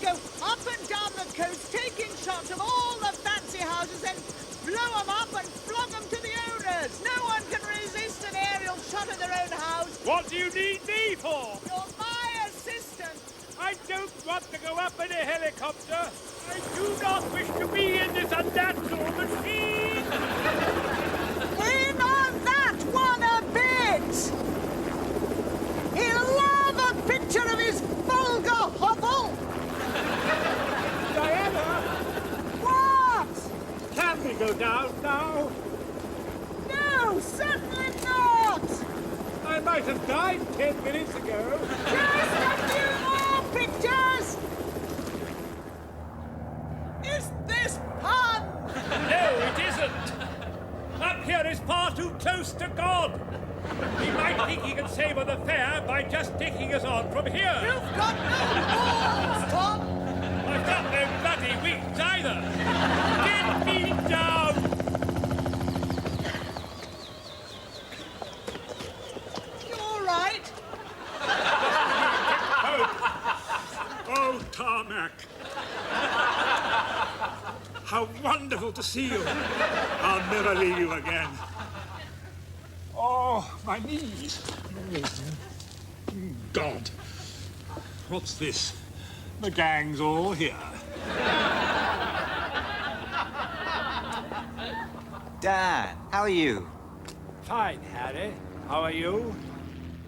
go up and down the coast, taking shots of all the fancy houses and blow them up and flog them to the owners. No one can resist an aerial shot of their own house. What do you need me for? You're my assistant. I don't want to go up in a helicopter. I do not wish to be in this unnatural machine. In on that one a bit. He'll love a picture of his vulgar hovel. Diana, What? can we go down now? No, certainly not. I might have died 10 minutes ago. Just a few more pictures. Is this fun? No, it isn't. Up here is far too close to God. He might think he can save on the fare by just taking us on from here. You've got no balls, Tom. I've got no bloody wings either. Get me down. You all right? Oh, Tarmac. How wonderful to see you. I'll never leave you again. Oh, my knees. God. What's this? The gang's all here. Dan, how are you? Fine, Harry. How are you?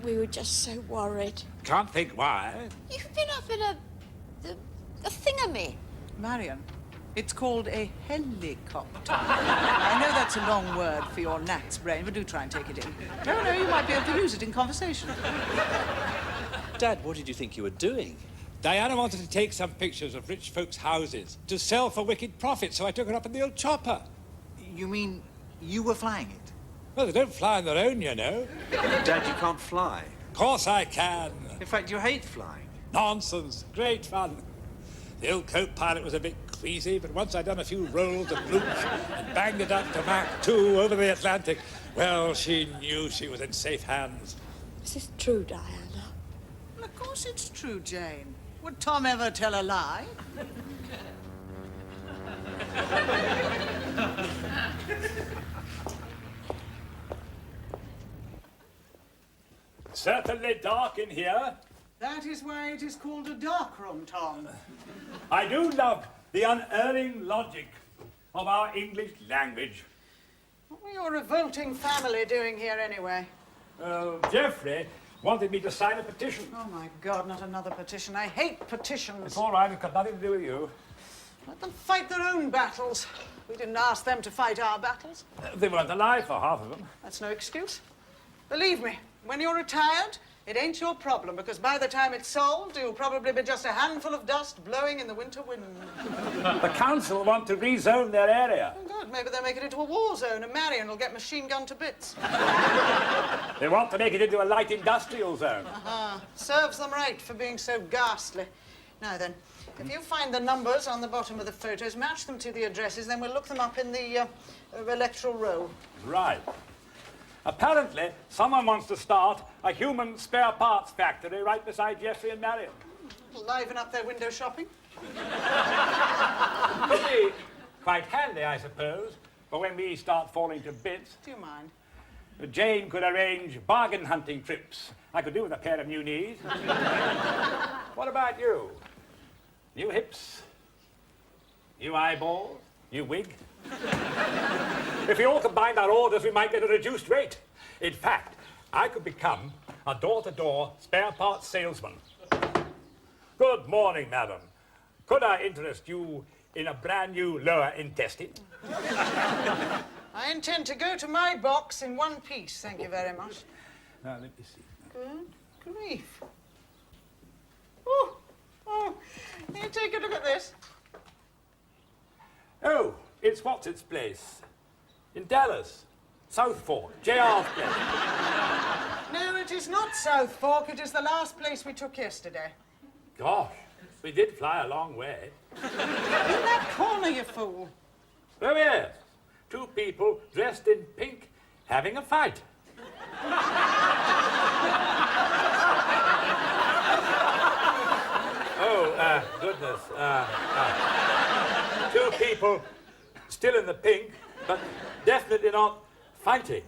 We were just so worried. Can't think why. You've been up in a thingamy. Marion, it's called a helicopter. I know that's a long word for your gnat's brain, but do try and take it in. No, you might be able to use it in conversation. Dad, what did you think you were doing? Diana wanted to take some pictures of rich folks' houses to sell for wicked profit, so I took her up in the old chopper. You mean you were flying it? Well, they don't fly on their own, you know. Dad, you can't fly. Of course I can. In fact, you hate flying. Nonsense. Great fun. The old co-pilot was a bit queasy, but once I'd done a few rolls and loops and banged it up to Mach 2 over the Atlantic, well, she knew she was in safe hands. Is this true, Diana? Well, of course it's true, Jane. Would Tom ever tell a lie? Certainly dark in here. That is why it is called a dark room, Tom. I do love the unerring logic of our English language. What were your revolting family doing here anyway? Geoffrey wanted me to sign a petition. Oh, my God, not another petition. I hate petitions. It's all right, it's got nothing to do with you. Let them fight their own battles. We didn't ask them to fight our battles. They weren't alive for half of them. That's no excuse. Believe me, when you're retired, it ain't your problem, because by the time it's solved, you'll probably be just a handful of dust blowing in the winter wind. The council want to rezone their area. Oh, good. Maybe they'll make it into a war zone, and Marion will get machine gunned to bits. They want to make it into a light industrial zone. Serves them right for being so ghastly. Now then, if you find the numbers on the bottom of the photos, match them to the addresses, then we'll look them up in the electoral roll. Right. Apparently, someone wants to start a human spare parts factory right beside Geoffrey and Marion. Liven up their window shopping. Could be quite handy, I suppose, for when we start falling to bits. Do you mind? Jane could arrange bargain hunting trips. I could do with a pair of new knees. What about you? New hips? New eyeballs? New wig? If we all combined our orders, we might get a reduced rate. In fact, I could become a door-to-door spare parts salesman. Good morning, madam. Could I interest you in a brand new lower intestine? I intend to go to my box in one piece, thank you very much. Now, let me see. Good grief. Oh, here, take a look at this. Oh, it's what's its place? In Dallas. South Fork. JR's place. No, it is not South Fork. It is the last place we took yesterday. Gosh, we did fly a long way. In that corner, you fool. Oh, yes. Two people dressed in pink having a fight. Oh, goodness. Two people still in the pink, but definitely not fighting.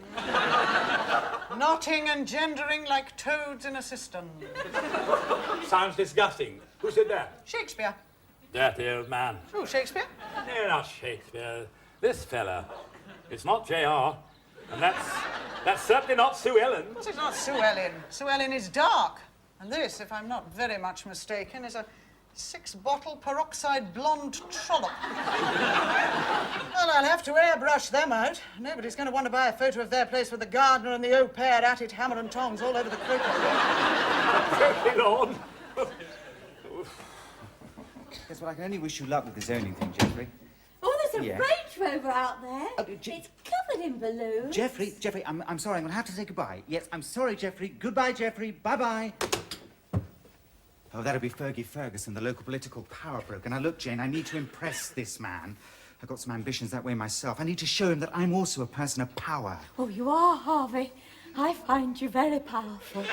Knotting and gendering like toads in a cistern. Sounds disgusting. Who said that? Shakespeare. Dirty old man. Oh, Shakespeare? No, not Shakespeare. This fella. It's not J.R. And that's certainly not Sue Ellen. Well, it's not Sue Ellen. Sue Ellen is dark. And this, if I'm not very much mistaken, is a 6-bottle peroxide blonde trollop. Well, I'll have to airbrush them out. Nobody's going to want to buy a photo of their place with the gardener and the au pair at it, hammer and tongs all over the croquet lawn. Croquet lawn? Guess what, I can only wish you luck with the zoning thing, Geoffrey. Oh, there's a Yeah. Range Rover out there. It's covered in balloons. Geoffrey, I'm sorry, I'm going to have to say goodbye. Yes, I'm sorry, Geoffrey. Goodbye, Geoffrey. Bye-bye. Oh, that'll be Fergie Ferguson, the local political power broker. Now, look, Jane, I need to impress this man. I've got some ambitions that way myself. I need to show him that I'm also a person of power. Oh, you are, Harvey. I find you very powerful.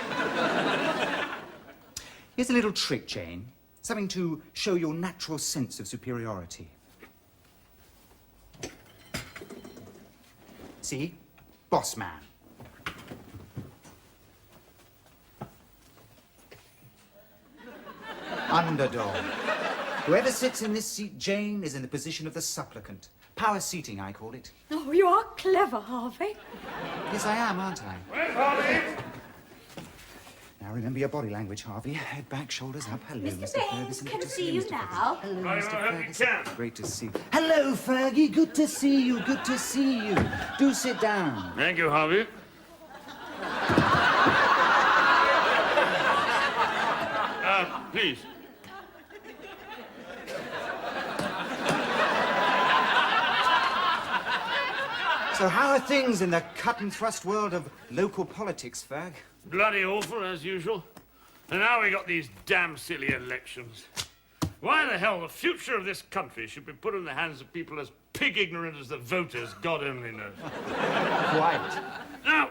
Here's a little trick, Jane. Something to show your natural sense of superiority. See? Boss man. Underdog. Whoever sits in this seat, Jane, is in the position of the supplicant. Power seating, I call it. Oh, you are clever, Harvey. Yes, I am, aren't I? Where's Harvey? Now, remember your body language, Harvey. Head back, shoulders up. Hello, Mr. Mr. Baines, Ferguson. can Good I to see you, you Mr. now? Ferguson. Hello, I Mr. hope you Ferguson. can. Great to see you. Hello, Fergie. Good to see you. Good to see you. Do sit down. Thank you, Harvey. Please. So how are things in the cut-and-thrust world of local politics, Ferg? Bloody awful, as usual. And now we got these damn silly elections. Why the hell the future of this country should be put in the hands of people as pig-ignorant as the voters, God only knows. Quiet. Now,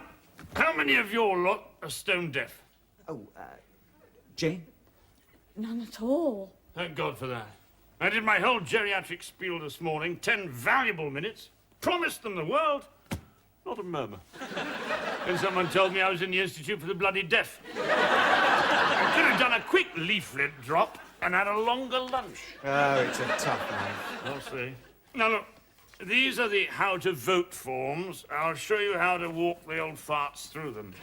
how many of your lot are stone-deaf? Oh, Jane? None at all. Thank God for that. I did my whole geriatric spiel this morning, 10 valuable minutes, promised them the world, not a murmur. Then someone told me I was in the Institute for the Bloody Deaf. I could have done a quick leaflet drop and had a longer lunch. Oh, it's a tough life. I'll see. Now, look, these are the how to vote forms. I'll show you how to walk the old farts through them.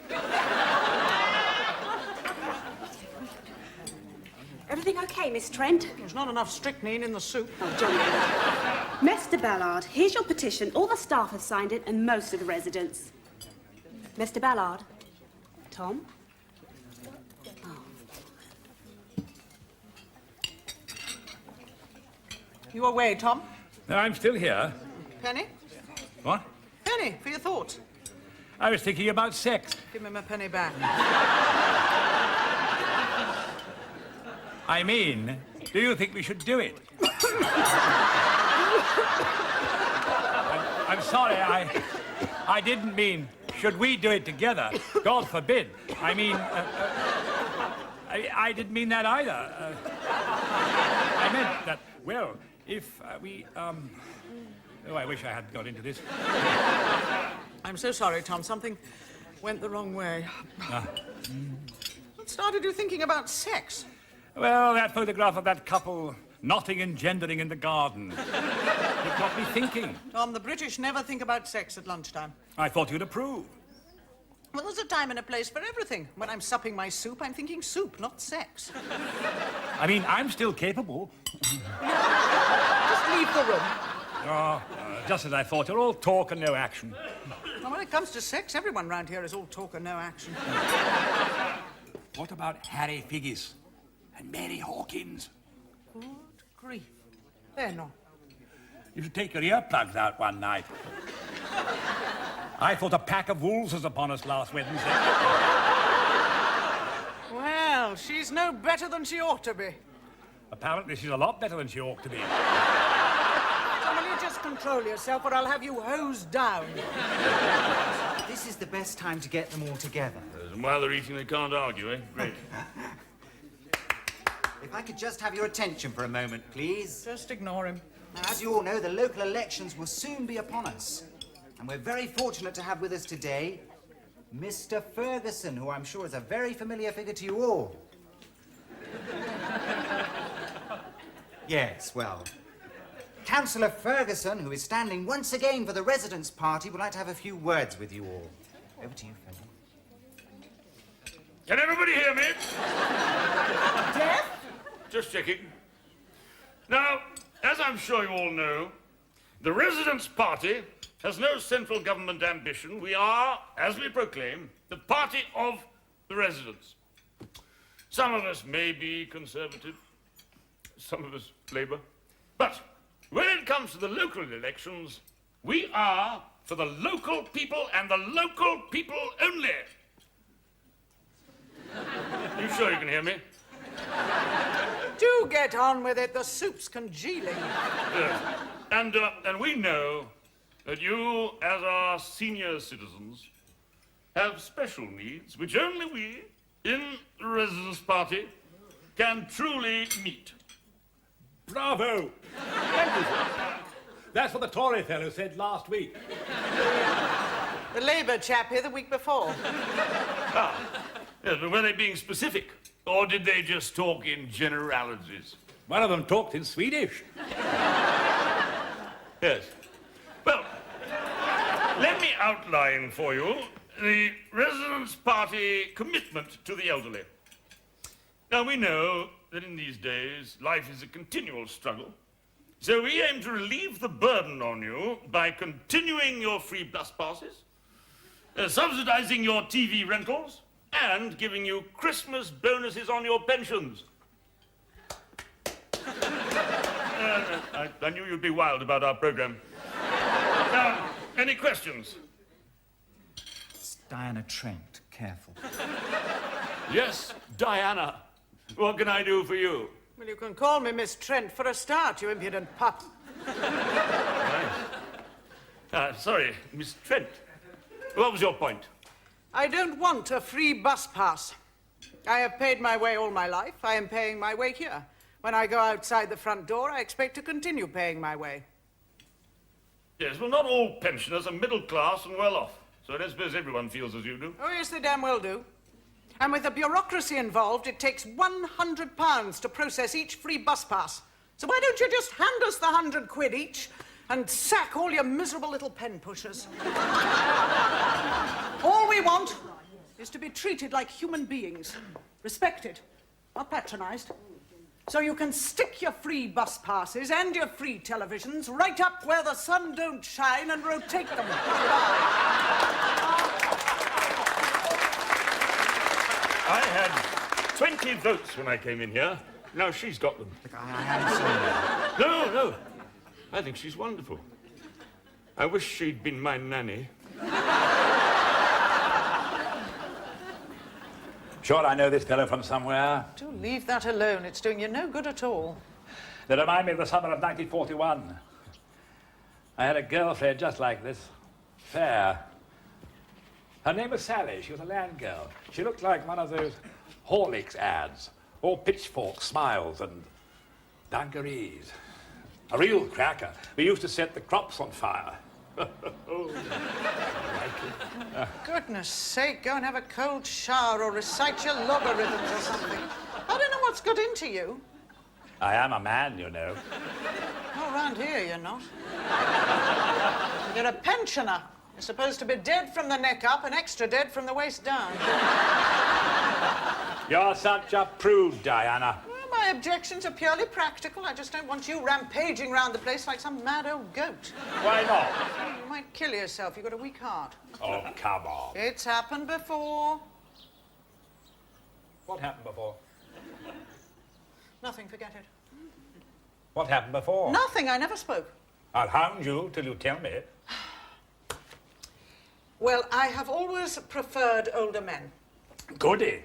Everything okay, Miss Trent? There's not enough strychnine in the soup. Oh, Johnny. Mr. Ballard, here's your petition. All the staff have signed it, and most of the residents. Mr. Ballard. Tom? You away, Tom? No, I'm still here. Penny? What? Penny, for your thoughts. I was thinking about sex. Give me my penny back. I mean, do you think we should do it? I'm sorry, I didn't mean, should we do it together? God forbid. I mean, I didn't mean that either. I meant that, well, if we, oh, I wish I hadn't got into this. I'm so sorry, Tom. Something went the wrong way. What started you thinking about sex? Well, that photograph of that couple knotting and gendering in the garden. It got me thinking. Tom, the British never think about sex at lunchtime. I thought you'd approve. Well, there's a time and a place for everything. When I'm supping my soup, I'm thinking soup, not sex. I mean, I'm still capable. Just leave the room. Oh, just as I thought. You're all talk and no action. Now, when it comes to sex, everyone round here is all talk and no action. What about Harry Figgis and Mary Hawkins? Good grief. They're not. You should take your earplugs out one night. I thought a pack of wolves was upon us last Wednesday. Well, she's no better than she ought to be. Apparently she's a lot better than she ought to be. Tom, will you just control yourself or I'll have you hosed down? This is the best time to get them all together. And while they're eating, they can't argue, eh? Great. if I could just have your attention for a moment, please. Just ignore him. Now, as you all know, the local elections will soon be upon us. And we're very fortunate to have with us today Mr. Ferguson, who I'm sure is a very familiar figure to you all. Yes, well, Councillor Ferguson, who is standing once again for the Residents' Party, would like to have a few words with you all. Over to you, Fergie. Can everybody hear me? Deaf? Just checking. Now, as I'm sure you all know, the Residents' Party has no central government ambition. We are, as we proclaim, the party of the residents. Some of us may be Conservative, some of us Labour. But when it comes to the local elections, we are for the local people and the local people only. You sure you can hear me? Do get on with it. The soup's congealing. Yes. And we know that you, as our senior citizens, have special needs which only we, in the Residents' Party, can truly meet. Bravo! Thank you, sir. That's what the Tory fellow said last week. The Labour chap here the week before. Yes, but were they being specific? Or did they just talk in generalities? One of them talked in Swedish. Yes. Well, let me outline for you the Residents' Party commitment to the elderly. Now, we know that in these days, life is a continual struggle. So we aim to relieve the burden on you by continuing your free bus passes, subsidising your TV rentals, and giving you Christmas bonuses on your pensions. I knew you'd be wild about our programme. Now, any questions? It's Diana Trent. Careful. Yes, Diana. What can I do for you? Well, you can call me Miss Trent for a start, you impudent pup. Right. Sorry, Miss Trent. What was your point? I don't want a free bus pass. I have paid my way all my life. I am paying my way here. When I go outside the front door, I expect to continue paying my way. Yes, well, not all pensioners are middle class and well off. So I don't suppose everyone feels as you do. Oh, yes, they damn well do. And with the bureaucracy involved, it takes £100 to process each free bus pass. So why don't you just hand us the £100 each and sack all your miserable little pen pushers? All we want is to be treated like human beings. Respected, not patronised. So you can stick your free bus passes and your free televisions right up where the sun don't shine and rotate them. I had 20 votes when I came in here. Now she's got them. Look, I am sorry. No. I think she's wonderful. I wish she'd been my nanny. Sure, I know this fellow from somewhere. Do leave that alone. It's doing you no good at all. They remind me of the summer of 1941. I had a girlfriend just like this. Fair. Her name was Sally. She was a land girl. She looked like one of those Horlicks ads. All pitchforks, smiles, and dungarees. A real cracker. We used to set the crops on fire. Oh, Goodness sake, go and have a cold shower or recite your logarithms or something. I don't know what's got into you. I am a man, you know. Oh, around here you're not. You're a pensioner. You're supposed to be dead from the neck up and extra dead from the waist down. You're such a prude, Diana. Well, my objections are purely practical. I just don't want you rampaging round the place like some mad old goat. Why not? You might kill yourself. You've got a weak heart. Oh, come on. It's happened before. What happened before? Nothing, forget it. What happened before? Nothing, I never spoke. I'll hound you till you tell me. Well, I have always preferred older men. Goody.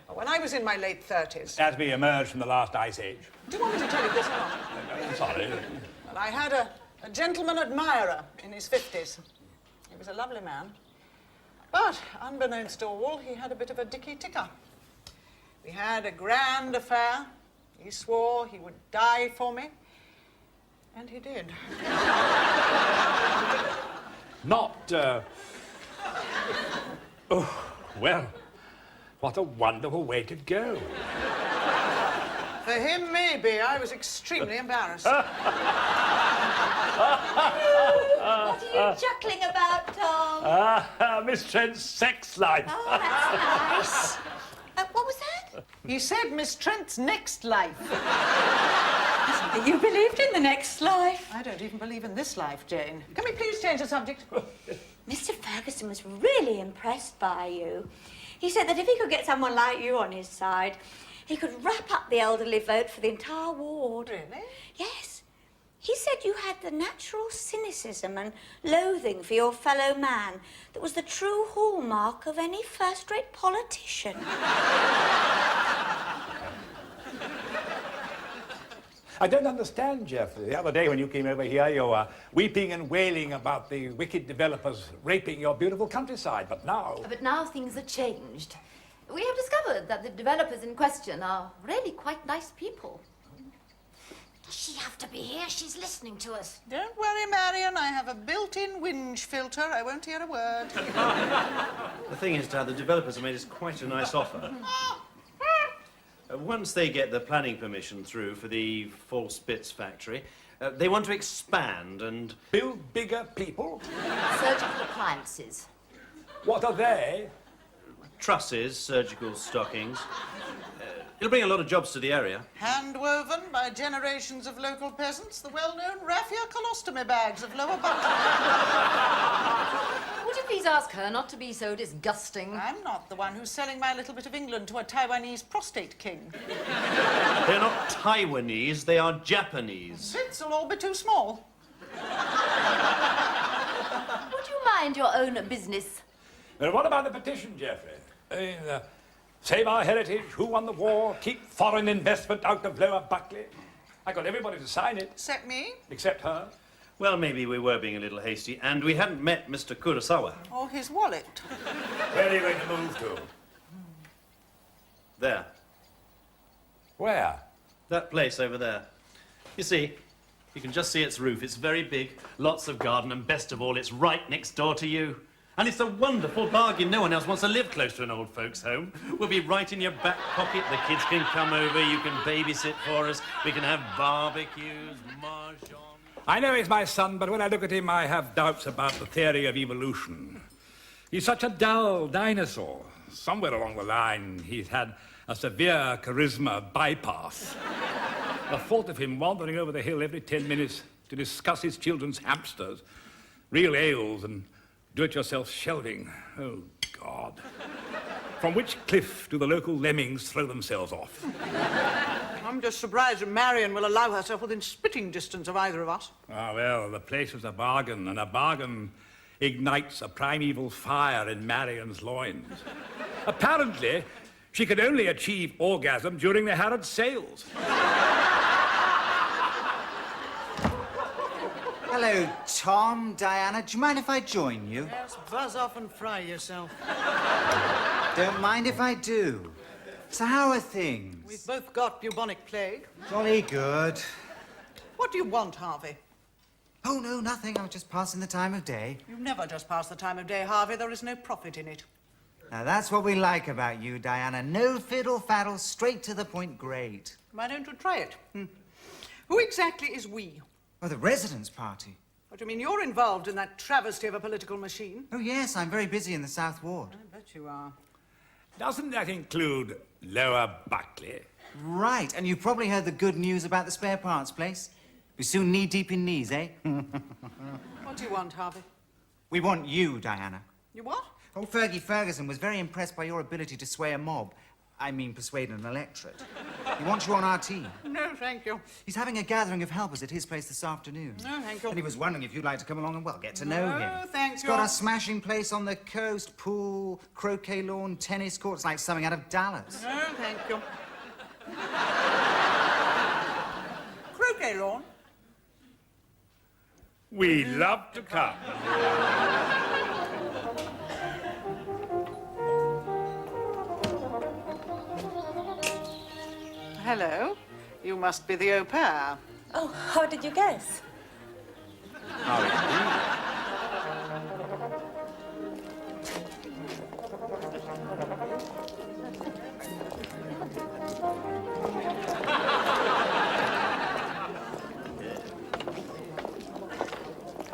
When I was in my late 30s. As we emerge from the last ice age. Do you want me to tell you this or not? Sorry. Well, I had a gentleman admirer in his 50s. He was a lovely man. But, unbeknownst to all, he had a bit of a dicky ticker. We had a grand affair. He swore he would die for me. And he did. Not, Oh, well, what a wonderful way to go. For him, maybe. I was extremely embarrassed. What are you chuckling about, Tom? Miss Trent's sex life. Oh, that's nice. What was that? He said Miss Trent's next life. You believed in the next life. I don't even believe in this life, Jane. Can we please change the subject? Mr. Ferguson was really impressed by you. He said that if he could get someone like you on his side, he could wrap up the elderly vote for the entire ward. Really? Yes. He said you had the natural cynicism and loathing for your fellow man that was the true hallmark of any first-rate politician. I don't understand, Geoffrey. The other day when you came over here, you were weeping and wailing about the wicked developers raping your beautiful countryside. But now... But now things are changed. We have discovered that the developers in question are really quite nice people. Does she have to be here? She's listening to us. Don't worry, Marion. I have a built-in whinge filter. I won't hear a word. The thing is, Dad, the developers have made us quite a nice offer. Once they get the planning permission through for the false bits factory, they want to expand and... Build bigger people? Surgical appliances. What are they? Trusses, surgical stockings. It'll bring a lot of jobs to the area. Hand-woven by generations of local peasants, the well-known raffia colostomy bags of Lower Buckley. Would you please ask her not to be so disgusting? I'm not the one who's selling my little bit of England to a Taiwanese prostate king. They're not Taiwanese, they are Japanese. Bits will all be too small. Would you mind your own business? Well, what about the petition, Geoffrey? Save our heritage, who won the war, keep foreign investment out of Lower Buckley. I got everybody to sign it. Except me? Except her. Well, maybe we were being a little hasty, and we hadn't met Mr. Kurosawa. Or his wallet. Where are you going to move to? There. Where? That place over there. You see, you can just see its roof. It's very big, lots of garden, and best of all, it's right next door to you. And it's a wonderful bargain. No one else wants to live close to an old folks' home. We'll be right in your back pocket. The kids can come over. You can babysit for us. We can have barbecues, mahjong. I know he's my son, but when I look at him, I have doubts about the theory of evolution. He's such a dull dinosaur. Somewhere along the line, he's had a severe charisma bypass. The thought of him wandering over the hill every 10 minutes to discuss his children's hamsters, real ales, and do-it-yourself shelving. Oh, God. From which cliff do the local lemmings throw themselves off? I'm just surprised that Marion will allow herself within spitting distance of either of us. Ah, well, the place was a bargain, and a bargain ignites a primeval fire in Marion's loins. Apparently, she could only achieve orgasm during the Harrods sales. Hello, Tom, Diana. Do you mind if I join you? Yes, buzz off and fry yourself. Don't mind if I do. So how are things? We've both got bubonic plague. Jolly good. What do you want, Harvey? Oh, no, nothing. I was just passing the time of day. You never just pass the time of day, Harvey. There is no profit in it. Now, that's what we like about you, Diana. No fiddle-faddle, straight to the point, great. Why don't you try it? Who exactly is we? Oh, the residents' party. What do you mean? You're involved in that travesty of a political machine? Oh, yes, I'm very busy in the South Ward. I bet you are. Doesn't that include Lower Buckley? Right, and you've probably heard the good news about the spare parts place. We're soon knee-deep in knees, eh? What do you want, Harvey? We want you, Diana. You what? Old Fergie Ferguson was very impressed by your ability to sway a mob. I mean, persuade an electorate. He wants you on our team. No, thank you. He's having a gathering of helpers at his place this afternoon. No, thank you. And he was wondering if you'd like to come along and, well, get to know him. No, thank He's you. got a smashing place on the coast, pool, croquet lawn, tennis courts, like something out of Dallas. No, thank you. Croquet lawn? We love to come. hello. You must be the au pair. Oh, how did you guess?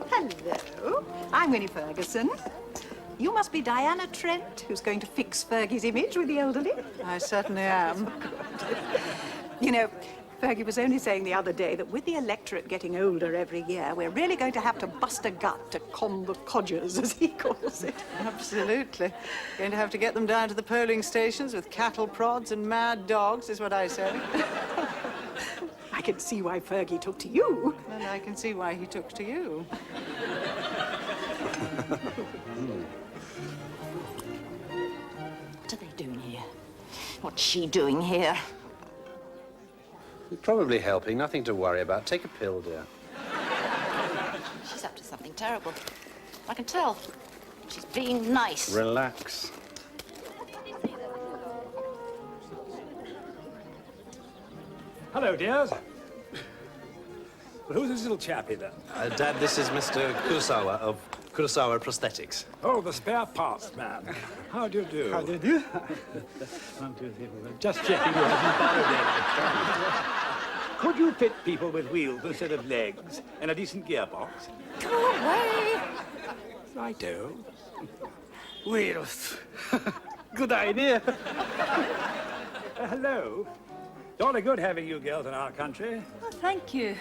Hello, I'm Winnie Ferguson. You must be Diana Trent, who's going to fix Fergie's image with the elderly. I certainly am. You know, Fergie was only saying the other day that with the electorate getting older every year, we're really going to have to bust a gut to con the codgers, as he calls it. Absolutely. Going to have to get them down to the polling stations with cattle prods and mad dogs, is what I say. I can see why Fergie took to you. And I can see why he took to you. What are they doing here? What's she doing here? Probably helping. Nothing to worry about. Take a pill, dear. She's up to something terrible. I can tell. She's being nice. Relax. Hello, dears. Well, who's this little chappie, then? Dad, this is Mr. Kurosawa of Kurosawa Prosthetics. Oh, the spare parts man. How do you do? How do you do? 1, 2, 3, 4. Just checking you haven't borrowed any. Could you fit people with wheels instead of legs and a decent gearbox? Go away! Righto. Wheels. Good idea. Hello. Jolly good having you girls in our country. Oh, thank you.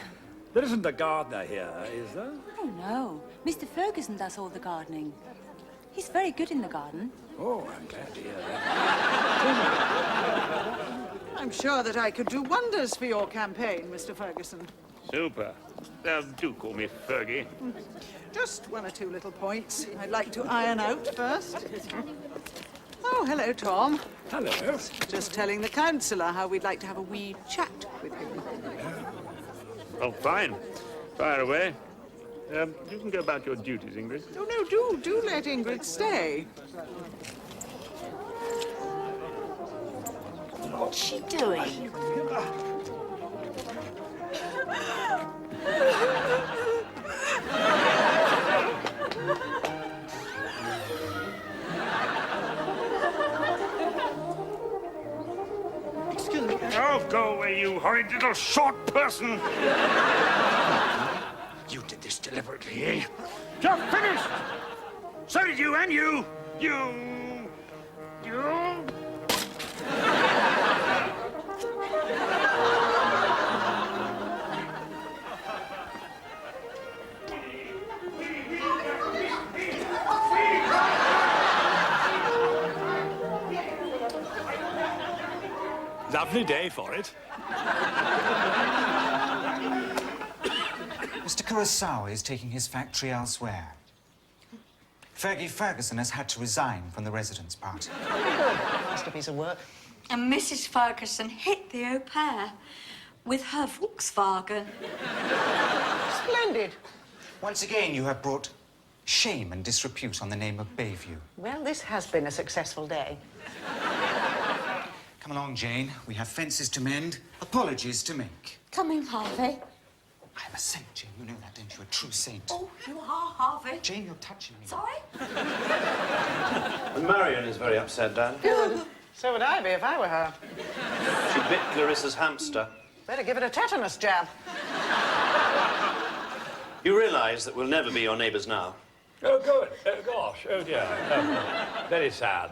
There isn't a gardener here, is there? Oh, no. Mr. Ferguson does all the gardening. He's very good in the garden. Oh, I'm glad to hear that. I'm sure that I could do wonders for your campaign, Mr. Ferguson. Super. Do call me Fergie. Just one or two little points I'd like to iron out first. Oh, hello, Tom. Hello. Just telling the councillor how we'd like to have a wee chat with him. Oh, fine. Fire away. You can go about your duties, Ingrid. Oh, no, do let Ingrid stay. What's she doing? Excuse me. Oh, go away, you horrid little short person! You did this deliberately, eh? You're finished! So did you, and you! You! Lovely day for it. Mr. Kurosawa is taking his factory elsewhere. Fergie Ferguson has had to resign from the residents' party. Masterpiece of work. And Mrs. Ferguson hit the au pair with her Volkswagen. Splendid. Once again, you have brought shame and disrepute on the name of Bayview. Well, this has been a successful day. Come along, Jane. We have fences to mend, apologies to make. Coming, Harvey. I'm a saint, Jane. You know that, don't you? A true saint. Oh, you are, Harvey. Jane, you're touching me. Sorry? Marion is very upset, Dad. So would I be if I were her. She bit Clarissa's hamster. Better give it a tetanus jab. You realise that we'll never be your neighbours now? Oh, good. Oh, gosh. Oh, dear. Very sad.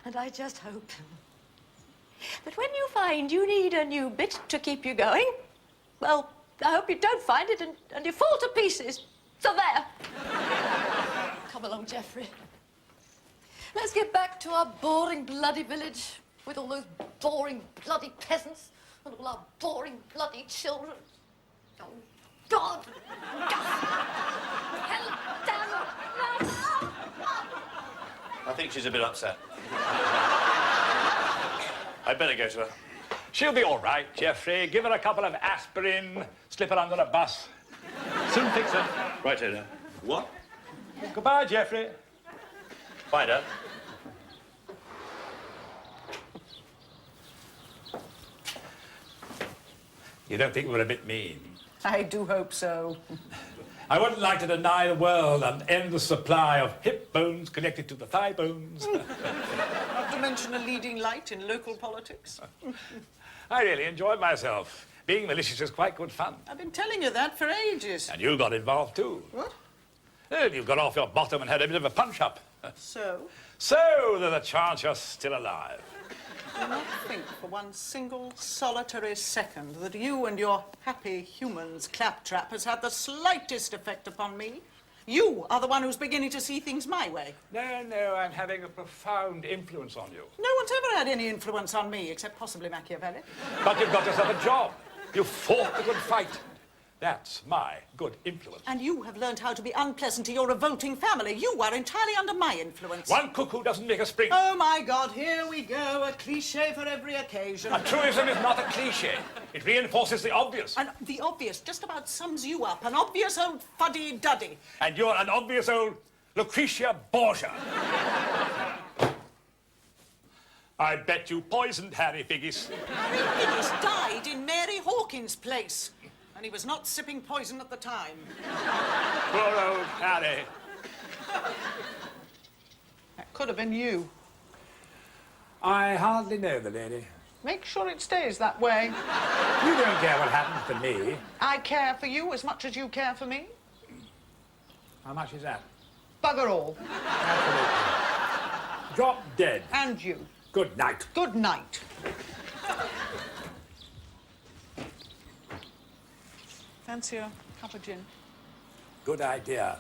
And I just hope that when you find you need a new bit to keep you going, well, I hope you don't find it and you fall to pieces. So there. Come along, Geoffrey. Let's get back to our boring, bloody village with all those boring, bloody peasants and all our boring, bloody children. Oh, God! Hell, damn! I think she's a bit upset. I'd better go to her. She'll be all right, Geoffrey. Give her a couple of aspirin, slip her under a bus. Soon fix her. Right, Ada. What? Goodbye, Geoffrey. Bye, Dad. You don't think we're a bit mean? I do hope so. I wouldn't like to deny the world an endless supply of hip bones connected to the thigh bones. Not to mention a leading light in local politics. I really enjoyed myself. Being malicious is quite good fun. I've been telling you that for ages. And you got involved too. What? Well, you got off your bottom and had a bit of a punch-up. So? So there's a chance you're still alive. Do not think for one single solitary second that you and your happy humans claptrap has had the slightest effect upon me. You are the one who's beginning to see things my way. No, I'm having a profound influence on you. No one's ever had any influence on me, except possibly Machiavelli. But you've got yourself a job. You fought the good fight. That's my good influence. And you have learned how to be unpleasant to your revolting family. You are entirely under my influence. One cuckoo doesn't make a spring. Oh, my God, here we go. A cliché for every occasion. A truism is not a cliché. It reinforces the obvious. And the obvious just about sums you up. An obvious old fuddy-duddy. And you're an obvious old Lucretia Borgia. I bet you poisoned Harry Figgis. Harry Figgis died in Mary Hawkins' place. And he was not sipping poison at the time. Poor old Harry. That could have been you. I hardly know the lady. Make sure it stays that way. You don't care what happens to me. I care for you as much as you care for me. How much is that? Bugger all. Absolutely. Drop dead. And you. Good night. Good night. Fancy a cup of gin? Good idea.